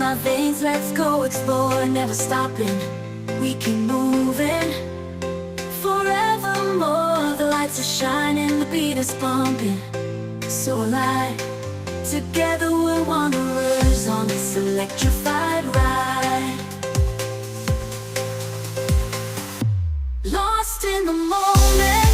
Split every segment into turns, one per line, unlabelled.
our veins, let's go explore, never stopping. We keep moving forevermore. The lights are shining, the beat is pumping, so alive. Together we're wanderers on this electrified ride. Lost in the moment,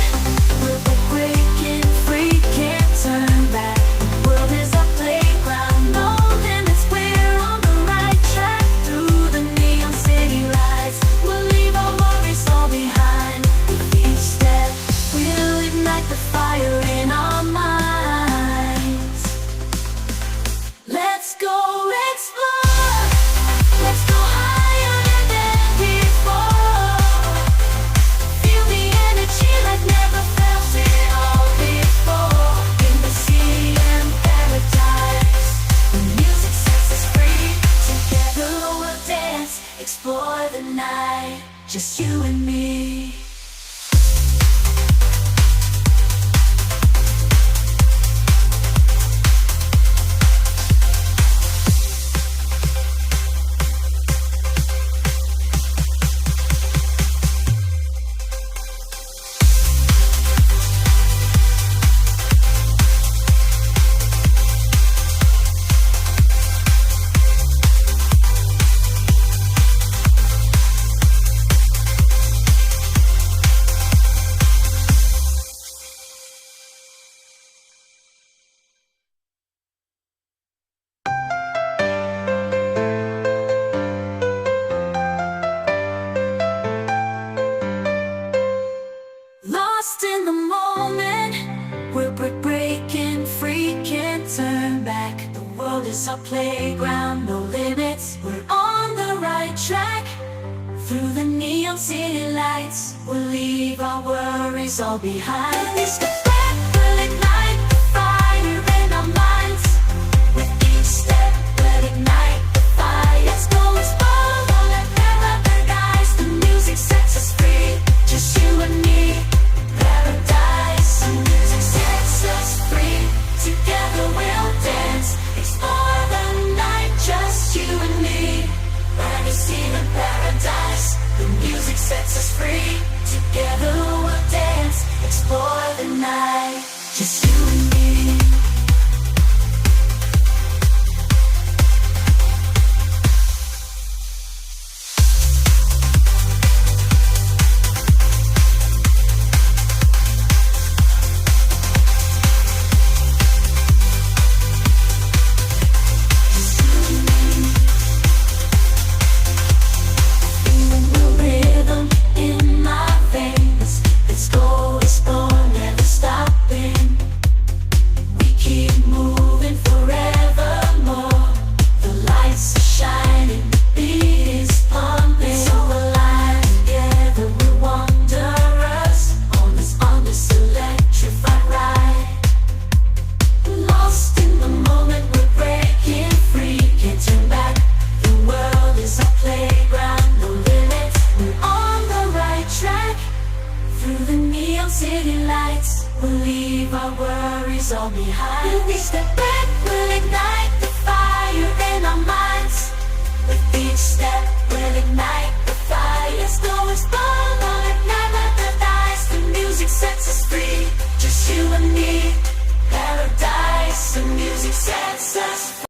we're breaking free, can't turn back. The world is our playground, no limits, we're on the right track. Through the neon city lights, we'll leave our worries all behind. With each step, we'll ignite the fire in our minds. Let's go explore, let's go higher than before. Feel the energy like never felt it all before. In the sea and paradise, the music sets us free. Together we'll dance, explore the night, just you and me. Lost in the moment, we're breaking free, can't turn back. The world is our playground, no limits, we're on the right track. Through the neon city lights, we'll leave our worries all behind.